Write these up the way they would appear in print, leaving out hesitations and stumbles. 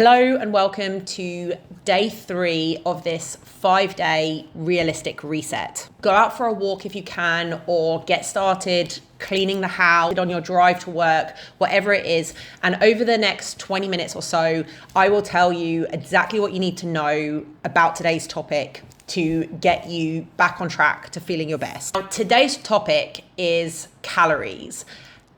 Hello and welcome to day 3 of this 5-day realistic reset. Go out for a walk if you can, or get started cleaning the house on your drive to work, whatever it is. And over the next 20 minutes or so, I will tell you exactly what you need to know about today's topic to get you back on track to feeling your best. Now, today's topic is calories.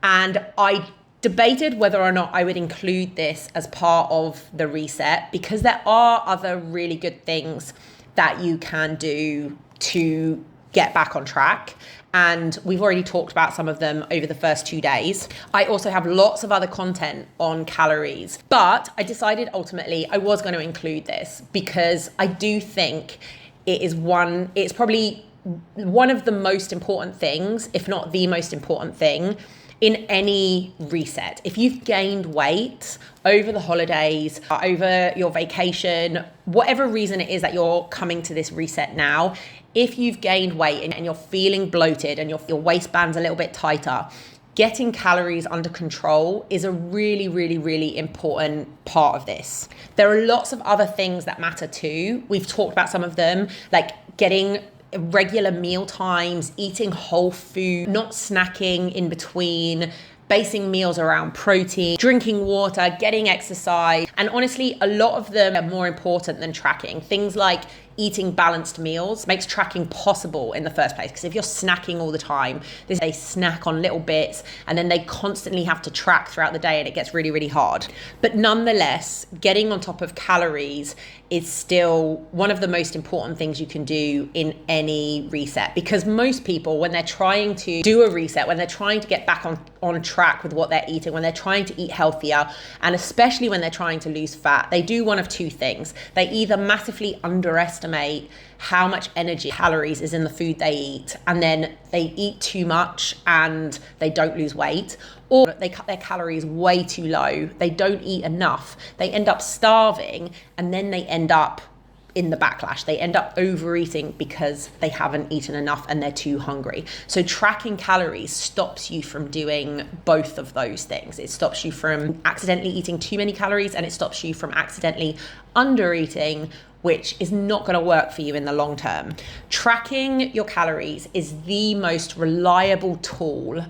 And I debated whether or not I would include this as part of the reset, because there are other really good things that you can do to get back on track. And we've already talked about some of them over the first 2 days. I also have lots of other content on calories, but I decided ultimately I was going to include this because I do think it's probably one of the most important things, if not the most important thing, in any reset. If you've gained weight over the holidays, over your vacation, whatever reason it is that you're coming to this reset now, if you've gained weight and you're feeling bloated and your waistband's a little bit tighter, getting calories under control is a really, really, really important part of this. There are lots of other things that matter too. We've talked about some of them, like getting regular meal times, eating whole food, not snacking in between, basing meals around protein, drinking water, getting exercise. And honestly, a lot of them are more important than tracking. Things like eating balanced meals makes tracking possible in the first place, because if you're snacking all the time, they snack on little bits and then they constantly have to track throughout the day and it gets really, really hard. But nonetheless, getting on top of calories is still one of the most important things you can do in any reset, because most people, when they're trying to do a reset, when they're trying to get back on track with what they're eating, when they're trying to eat healthier, and especially when they're trying to lose fat, they do one of two things. They either massively underestimate how much energy, calories is in the food they eat, and then they eat too much and they don't lose weight, or they cut their calories way too low, they don't eat enough, they end up starving, and then they end up in the backlash. They end up overeating because they haven't eaten enough and they're too hungry. So tracking calories stops you from doing both of those things. It stops you from accidentally eating too many calories, and it stops you from accidentally undereating, which is not going to work for you in the long term. Tracking your calories is the most reliable tool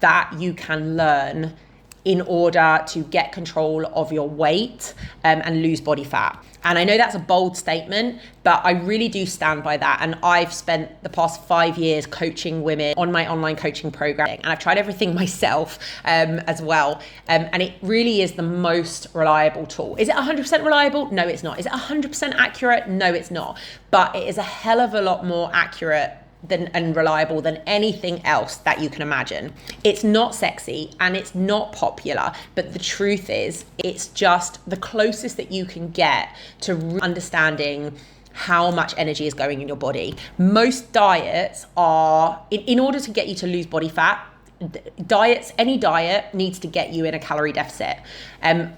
that you can learn in order to get control of your weight and lose body fat. And I know that's a bold statement, but I really do stand by that. And I've spent the past 5 years coaching women on my online coaching program. And I've tried everything myself as well. And it really is the most reliable tool. Is it 100% reliable? No, it's not. Is it 100% accurate? No, it's not. But it is a hell of a lot more accurate and reliable than anything else that you can imagine. It's not sexy and it's not popular, but the truth is, it's just the closest that you can get to understanding how much energy is going in your body. Most diets are, in order to get you to lose body fat, any diet needs to get you in a calorie deficit,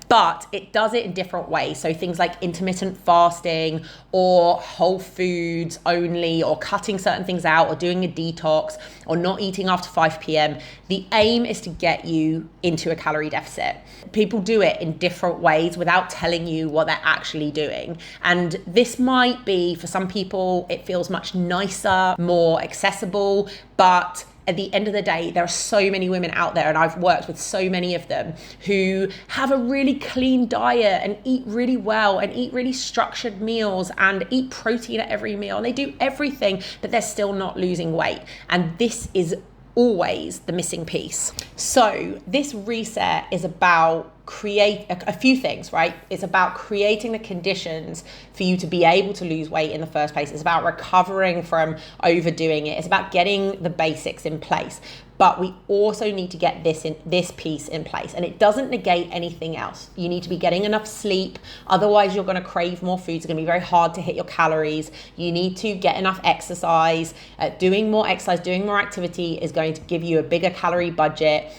but it does it in different ways. So things like intermittent fasting, or whole foods only, or cutting certain things out, or doing a detox, or not eating after 5 p.m. The aim is to get you into a calorie deficit. People do it in different ways without telling you what they're actually doing. And this might be, for some people, it feels much nicer, more accessible, but at the end of the day, there are so many women out there, and I've worked with so many of them, who have a really clean diet and eat really well and eat really structured meals and eat protein at every meal. And they do everything, but they're still not losing weight. And this is always the missing piece. So this reset is about create a few things, right? It's about creating the conditions for you to be able to lose weight in the first place. It's about recovering from overdoing it. It's about getting the basics in place. But we also need to get this piece in place, and it doesn't negate anything else. You need to be getting enough sleep, otherwise you're going to crave more food. It's going to be very hard to hit your calories. You need to get enough exercise. Doing more exercise, doing more activity is going to give you a bigger calorie budget.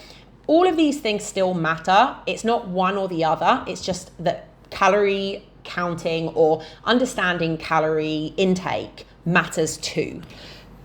All of these things still matter. It's not one or the other. It's just that calorie counting or understanding calorie intake matters too.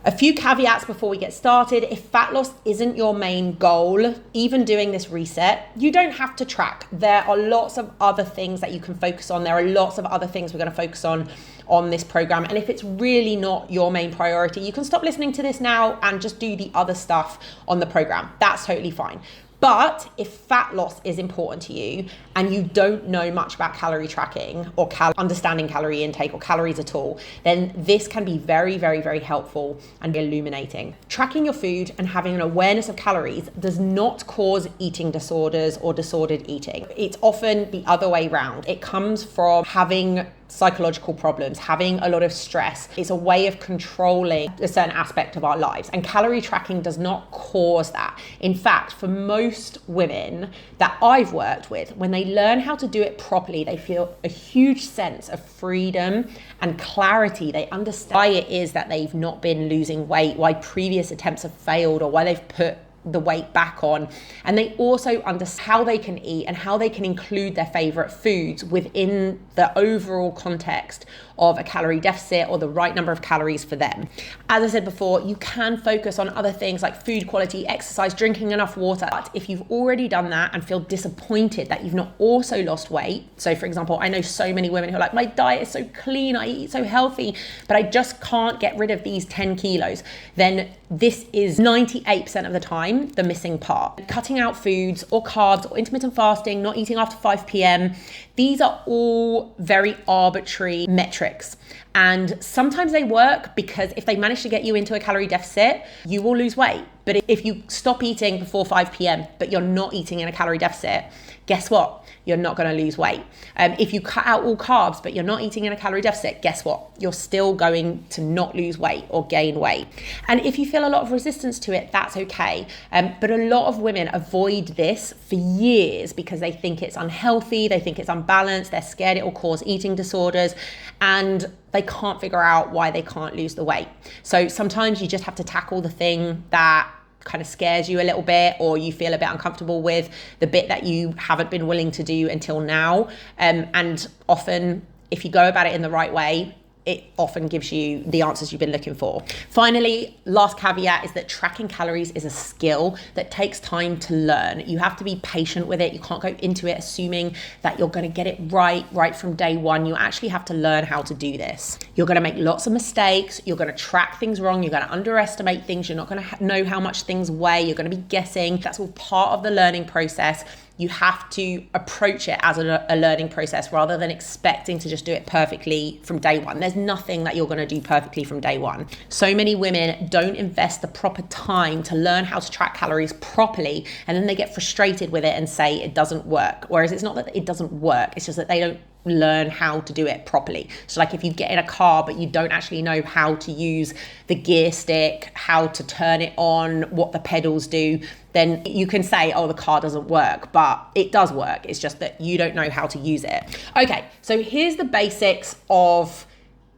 A few caveats before we get started. If fat loss isn't your main goal, even doing this reset, you don't have to track. There are lots of other things that you can focus on. There are lots of other things we're going to focus on this program. And if it's really not your main priority, you can stop listening to this now and just do the other stuff on the program. That's totally fine. But if fat loss is important to you and you don't know much about calorie tracking or understanding calorie intake or calories at all, then this can be very, very, very helpful and illuminating. Tracking your food and having an awareness of calories does not cause eating disorders or disordered eating. It's often the other way around. It comes from having psychological problems, having a lot of stress. It's a way of controlling a certain aspect of our lives, and calorie tracking does not cause that. In fact, for most women that I've worked with, when they learn how to do it properly, they feel a huge sense of freedom and clarity. They understand why it is that they've not been losing weight, why previous attempts have failed, or why they've put the weight back on. And they also understand how they can eat and how they can include their favorite foods within the overall context of a calorie deficit or the right number of calories for them. As I said before, you can focus on other things like food quality, exercise, drinking enough water. But if you've already done that and feel disappointed that you've not also lost weight, so for example, I know so many women who are like, my diet is so clean, I eat so healthy, but I just can't get rid of these 10 kilos, then this is 98% of the time the missing part. Cutting out foods or carbs or intermittent fasting, not eating after 5 p.m. These are all very arbitrary metrics. And sometimes they work because if they manage to get you into a calorie deficit, you will lose weight. But if you stop eating before 5 p.m., but you're not eating in a calorie deficit, guess what? You're not going to lose weight. If you cut out all carbs, but you're not eating in a calorie deficit, guess what? You're still going to not lose weight or gain weight. And if you feel a lot of resistance to it, that's okay. But a lot of women avoid this for years because they think it's unhealthy, they think it's unbalanced, they're scared it will cause eating disorders, and they can't figure out why they can't lose the weight. So sometimes you just have to tackle the thing that kind of scares you a little bit, or you feel a bit uncomfortable with, the bit that you haven't been willing to do until now. And often, if you go about it in the right way, it often gives you the answers you've been looking for. Finally, last caveat is that tracking calories is a skill that takes time to learn. You have to be patient with it. You can't go into it assuming that you're going to get it right from day one. You actually have to learn how to do this. You're going to make lots of mistakes. You're going to track things wrong. You're going to underestimate things. You're not going to know how much things weigh. You're going to be guessing. That's all part of the learning process. You have to approach it as a learning process rather than expecting to just do it perfectly from day one. There's nothing that you're going to do perfectly from day one. So many women don't invest the proper time to learn how to track calories properly, and then they get frustrated with it and say it doesn't work. Whereas it's not that it doesn't work, it's just that they don't learn how to do it properly. So like if you get in a car but you don't actually know how to use the gear stick, how to turn it on, what the pedals do, then you can say, oh, the car doesn't work, but it does work. It's just that you don't know how to use it. Okay, so here's the basics of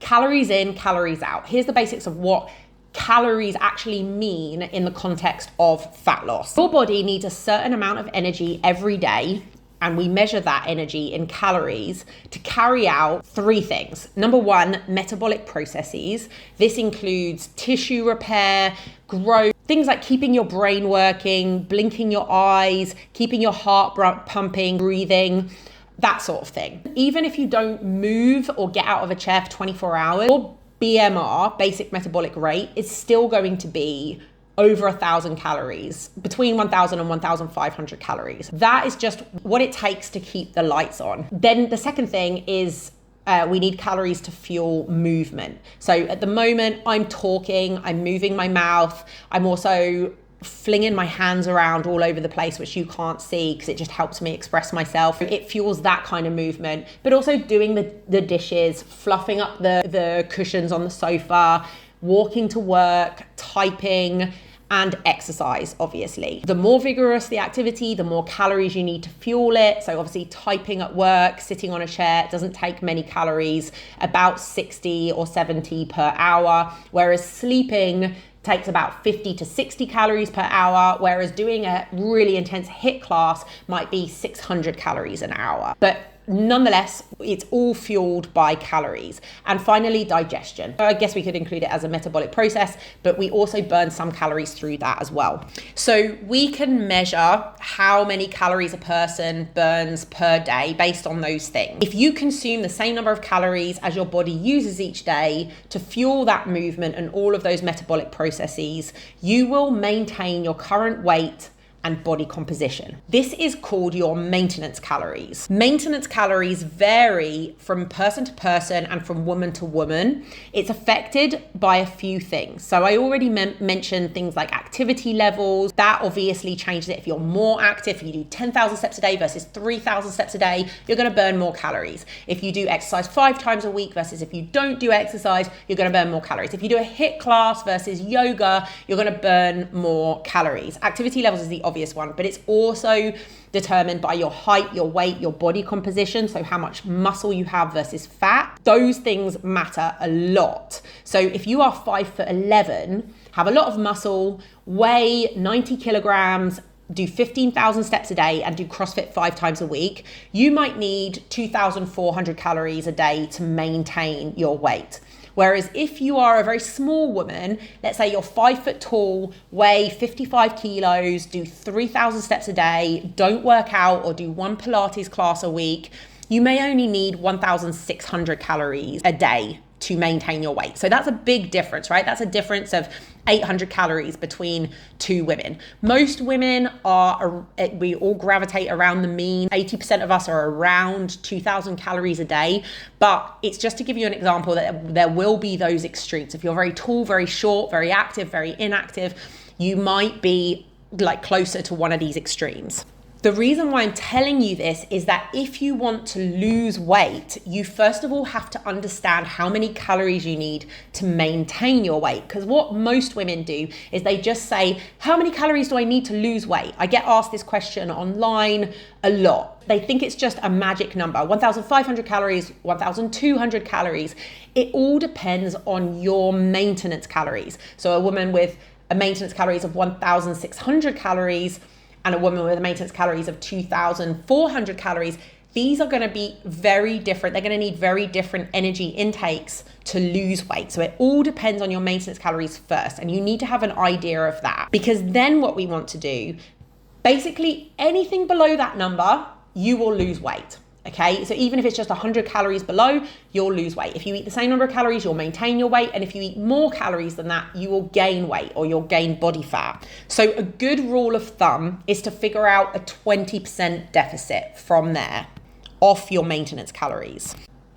calories in, calories out. Here's the basics of what calories actually mean in the context of fat loss. Your body needs a certain amount of energy every day, and we measure that energy in calories to carry out three things. Number one, metabolic processes. This includes tissue repair, growth, things like keeping your brain working, blinking your eyes, keeping your heart pumping, breathing, that sort of thing. Even if you don't move or get out of a chair for 24 hours, your BMR, basic metabolic rate, is still going to be over 1,000 calories, between 1,000 and 1,500 calories. That is just what it takes to keep the lights on. Then the second thing is we need calories to fuel movement. So at the moment I'm talking, I'm moving my mouth, I'm also flinging my hands around all over the place, which you can't see because it just helps me express myself. It fuels that kind of movement, but also doing the dishes, fluffing up the cushions on the sofa, walking to work, typing, and exercise, obviously. The more vigorous the activity, the more calories you need to fuel it. So obviously typing at work, sitting on a chair, doesn't take many calories, about 60 or 70 per hour, whereas sleeping takes about 50 to 60 calories per hour, whereas doing a really intense HIIT class might be 600 calories an hour. But nonetheless, it's all fueled by calories. And finally, digestion. I guess we could include it as a metabolic process, but we also burn some calories through that as well. So we can measure how many calories a person burns per day based on those things. If you consume the same number of calories as your body uses each day to fuel that movement and all of those metabolic processes, you will maintain your current weight and body composition. This is called your maintenance calories. Maintenance calories vary from person to person and from woman to woman. It's affected by a few things. So I already mentioned things like activity levels. That obviously changes it. If you're more active, if you do 10,000 steps a day versus 3,000 steps a day, you're gonna burn more calories. If you do exercise 5 times a week versus if you don't do exercise, you're gonna burn more calories. If you do a HIIT class versus yoga, you're gonna burn more calories. Activity levels is the obvious one, but it's also determined by your height, your weight, your body composition, so how much muscle you have versus fat. Those things matter a lot. So if you are 5'11", have a lot of muscle, weigh 90 kilograms, do 15,000 steps a day and do CrossFit 5 times a week, you might need 2,400 calories a day to maintain your weight. Whereas if you are a very small woman, let's say you're 5 foot tall, weigh 55 kilos, do 3,000 steps a day, don't work out or do 1 Pilates class a week, you may only need 1,600 calories a day to maintain your weight. So that's a big difference, right? That's a difference of 800 calories between two women. Most women we all gravitate around the mean. 80% of us are around 2,000 calories a day, but it's just to give you an example that there will be those extremes. If you're very tall, very short, very active, very inactive, you might be like closer to one of these extremes. The reason why I'm telling you this is that if you want to lose weight, you first of all have to understand how many calories you need to maintain your weight. Because what most women do is they just say, how many calories do I need to lose weight? I get asked this question online a lot. They think it's just a magic number, 1,500 calories, 1,200 calories. It all depends on your maintenance calories. So a woman with a maintenance calories of 1,600 calories and a woman with maintenance calories of 2,400 calories, these are gonna be very different. They're gonna need very different energy intakes to lose weight. So it all depends on your maintenance calories first, and you need to have an idea of that. Because then what we want to do, basically anything below that number, you will lose weight. Okay, so even if it's just 100 calories below, you'll lose weight. If you eat the same number of calories, you'll maintain your weight. And if you eat more calories than that, you will gain weight or you'll gain body fat. So a good rule of thumb is to figure out a 20% deficit from there off your maintenance calories.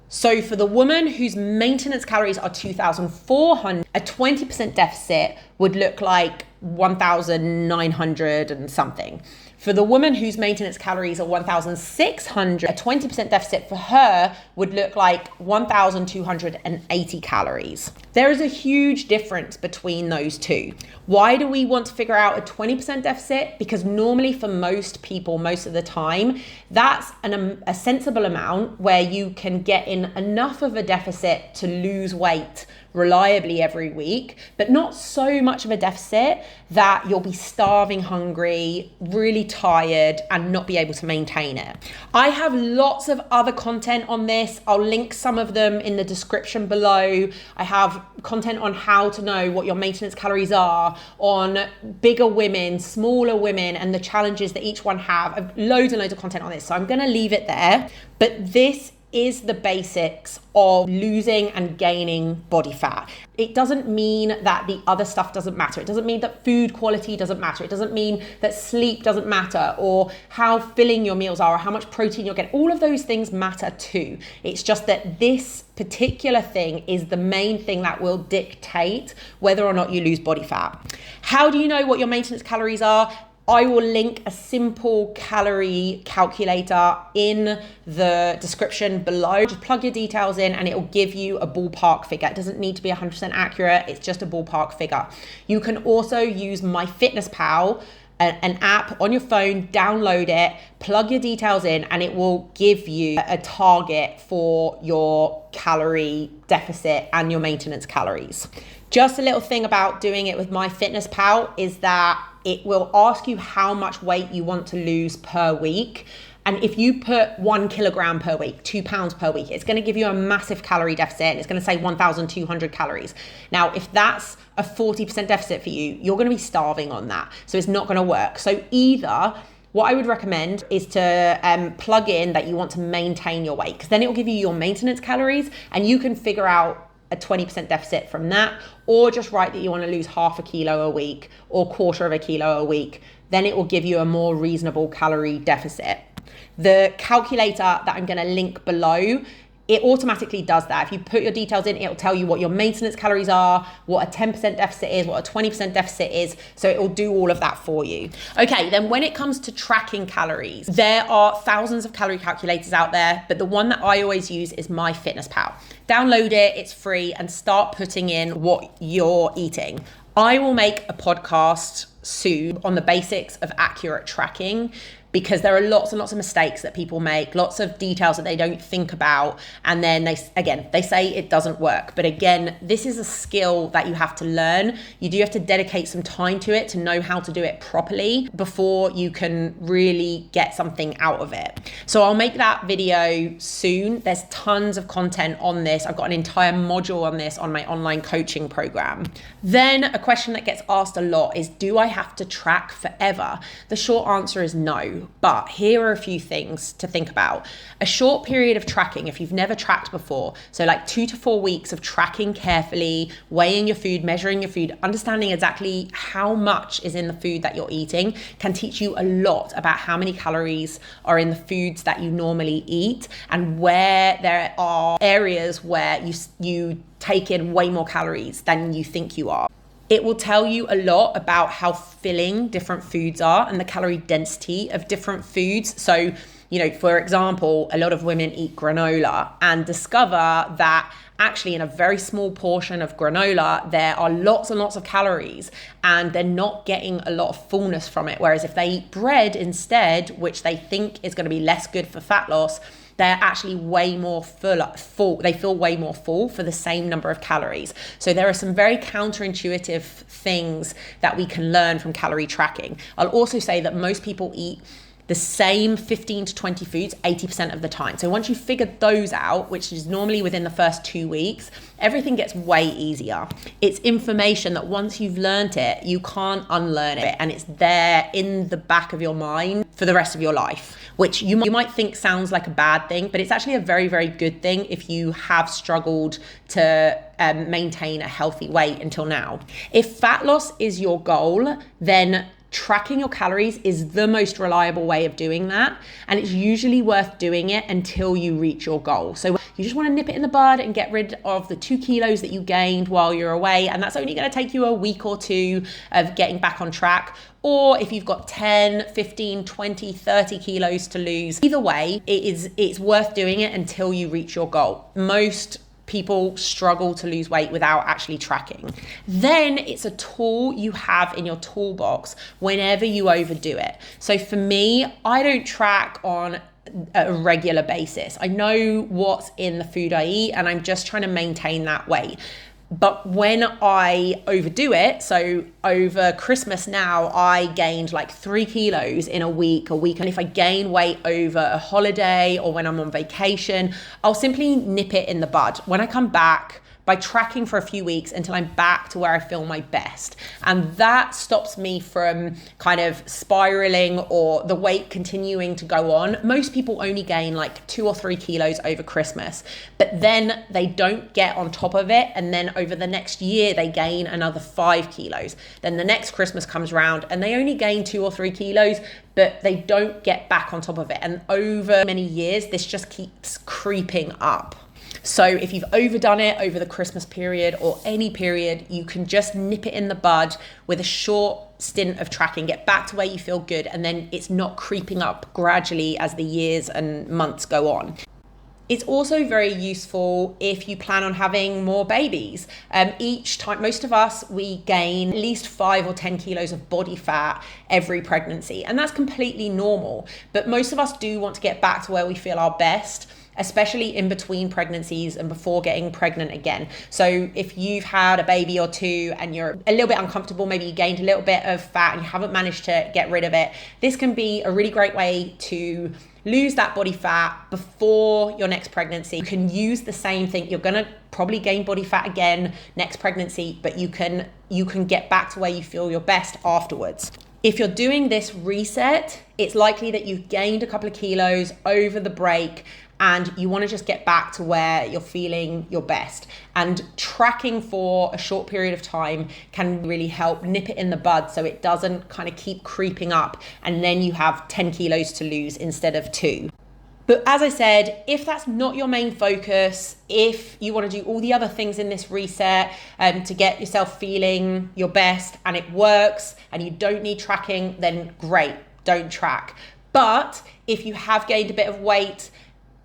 So for the woman whose maintenance calories are 2,400, a 20% deficit would look like 1,900 and something. For the woman whose maintenance calories are 1,600, a 20% deficit for her would look like 1,280 calories. There is a huge difference between those two. Why do we want to figure out a 20% deficit? Because normally for most people, most of the time, that's a sensible amount where you can get in enough of a deficit to lose weight reliably every week, but not so much of a deficit that you'll be starving hungry, really tired, and not be able to maintain it. I have lots of other content on this. I'll link some of them in the description below. I have content on how to know what your maintenance calories are, on bigger women, smaller women, and the challenges that each one have. I have loads and loads of content on this, so I'm gonna leave it there. But this is the basics of losing and gaining body fat. It doesn't mean that the other stuff doesn't matter. It doesn't mean that food quality doesn't matter. It doesn't mean that sleep doesn't matter, or how filling your meals are, or how much protein you're getting. All of those things matter too. It's just that this particular thing is the main thing that will dictate whether or not you lose body fat. How do you know what your maintenance calories are? I will link a simple calorie calculator in the description below. Just plug your details in and it will give you a ballpark figure. It doesn't need to be 100% accurate. It's just a ballpark figure. You can also use MyFitnessPal, an app on your phone, download it, plug your details in, and it will give you a target for your calorie deficit and your maintenance calories. Just a little thing about doing it with MyFitnessPal is that it will ask you how much weight you want to lose per week. And if you put 1 kilogram per week, 2 pounds per week, it's going to give you a massive calorie deficit. And it's going to say 1,200 calories. Now, if that's a 40% deficit for you, you're going to be starving on that. So it's not going to work. So either what I would recommend is to plug in that you want to maintain your weight, because then it will give you your maintenance calories and you can figure out a 20% deficit from that, or just write that you want to lose half a kilo a week or quarter of a kilo a week. Then it will give you a more reasonable calorie deficit. The calculator that I'm going to link below, it automatically does that. If you put your details in, it'll tell you what your maintenance calories are, what a 10% deficit is, what a 20% deficit is. So it will do all of that for you. Okay, then when it comes to tracking calories, there are thousands of calorie calculators out there, but the one that I always use is MyFitnessPal. Download it, it's free, and start putting in what you're eating. I will make a podcast soon on the basics of accurate tracking, because there are lots and lots of mistakes that people make, lots of details that they don't think about. And then they say it doesn't work. But again, this is a skill that you have to learn. You do have to dedicate some time to it to know how to do it properly before you can really get something out of it. So I'll make that video soon. There's tons of content on this. I've got an entire module on this on my online coaching program. Then a question that gets asked a lot is, do I have to track forever? The short answer is no. But here are a few things to think about. A short period of tracking, if you've never tracked before, so like 2 to 4 weeks of tracking carefully, weighing your food, measuring your food, understanding exactly how much is in the food that you're eating, can teach you a lot about how many calories are in the foods that you normally eat, and where there are areas where you take in way more calories than you think you are. It will tell you a lot about how filling different foods are and the calorie density of different foods. So, for example, a lot of women eat granola and discover that actually in a very small portion of granola, there are lots and lots of calories and they're not getting a lot of fullness from it. Whereas if they eat bread instead, which they think is going to be less good for fat loss, they're actually way more full. They feel way more full for the same number of calories. So there are some very counterintuitive things that we can learn from calorie tracking. I'll also say that most people eat the same 15 to 20 foods 80% of the time. So once you've figured those out, which is normally within the first 2 weeks, everything gets way easier. It's information that once you've learned it, you can't unlearn it. And it's there in the back of your mind for the rest of your life, which you might think sounds like a bad thing, but it's actually a very, very good thing if you have struggled to maintain a healthy weight until now. If fat loss is your goal, then tracking your calories is the most reliable way of doing that. And it's usually worth doing it until you reach your goal. So you just want to nip it in the bud and get rid of the 2 kilos that you gained while you're away. And that's only going to take you a week or two of getting back on track. Or if you've got 10, 15, 20, 30 kilos to lose, either way, it's worth doing it until you reach your goal. Most people struggle to lose weight without actually tracking. Then it's a tool you have in your toolbox whenever you overdo it. So for me, I don't track on a regular basis. I know what's in the food I eat and I'm just trying to maintain that weight. But when I overdo it, so over Christmas now, I gained like 3 kilos in a week. And if I gain weight over a holiday or when I'm on vacation, I'll simply nip it in the bud. When I come back, by tracking for a few weeks until I'm back to where I feel my best. And that stops me from kind of spiraling or the weight continuing to go on. Most people only gain like 2 or 3 kilos over Christmas, but then they don't get on top of it. And then over the next year, they gain another 5 kilos. Then the next Christmas comes around and they only gain 2 or 3 kilos, but they don't get back on top of it. And over many years, this just keeps creeping up. So if you've overdone it over the Christmas period or any period, you can just nip it in the bud with a short stint of tracking, get back to where you feel good, and then it's not creeping up gradually as the years and months go on. It's also very useful if you plan on having more babies. Each time, most of us, we gain at least 5 or 10 kilos of body fat every pregnancy, and that's completely normal. But most of us do want to get back to where we feel our best, especially in between pregnancies and before getting pregnant again. So if you've had a baby or two and you're a little bit uncomfortable, maybe you gained a little bit of fat and you haven't managed to get rid of it, this can be a really great way to lose that body fat before your next pregnancy. You can use the same thing. You're gonna probably gain body fat again next pregnancy, but you can get back to where you feel your best afterwards. If you're doing this reset, it's likely that you've gained a couple of kilos over the break and you want to just get back to where you're feeling your best. And tracking for a short period of time can really help nip it in the bud so it doesn't kind of keep creeping up and then you have 10 kilos to lose instead of 2. But as I said, if that's not your main focus, if you want to do all the other things in this reset to get yourself feeling your best and it works and you don't need tracking, then great, don't track. But if you have gained a bit of weight,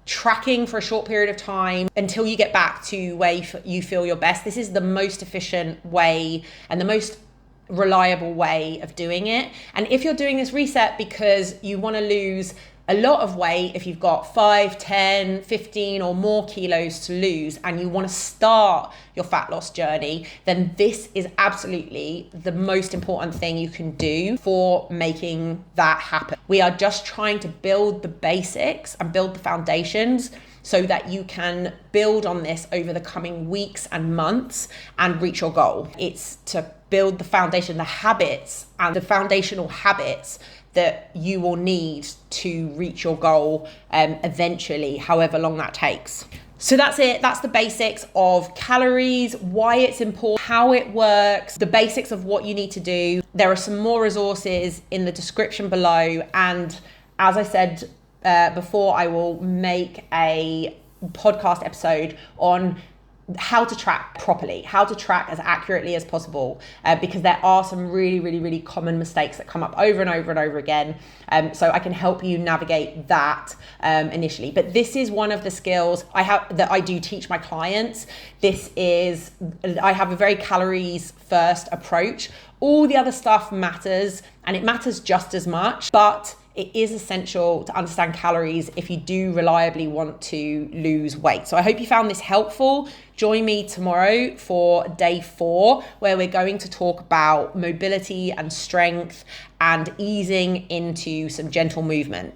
tracking for a short period of time until you get back to where you feel your best, this is the most efficient way and the most reliable way of doing it. And if you're doing this reset because you want to lose a lot of weight, if you've got 5, 10, 15 or more kilos to lose and you want to start your fat loss journey, then this is absolutely the most important thing you can do for making that happen. We are just trying to build the basics and build the foundations so that you can build on this over the coming weeks and months and reach your goal. It's to build the foundation, the habits and the foundational habits that you will need to reach your goal eventually, however long that takes. So that's it. That's the basics of calories, why it's important, how it works, the basics of what you need to do. There are some more resources in the description below. And as I said before, I will make a podcast episode on how to track properly, how to track as accurately as possible, because there are some really common mistakes that come up over and over again. So I can help you navigate that initially. But this is one of the skills that I do teach my clients. I have a very calories first approach. All the other stuff matters and it matters just as much, but it is essential to understand calories if you do reliably want to lose weight. So I hope you found this helpful. Join me tomorrow for day 4, where we're going to talk about mobility and strength and easing into some gentle movement.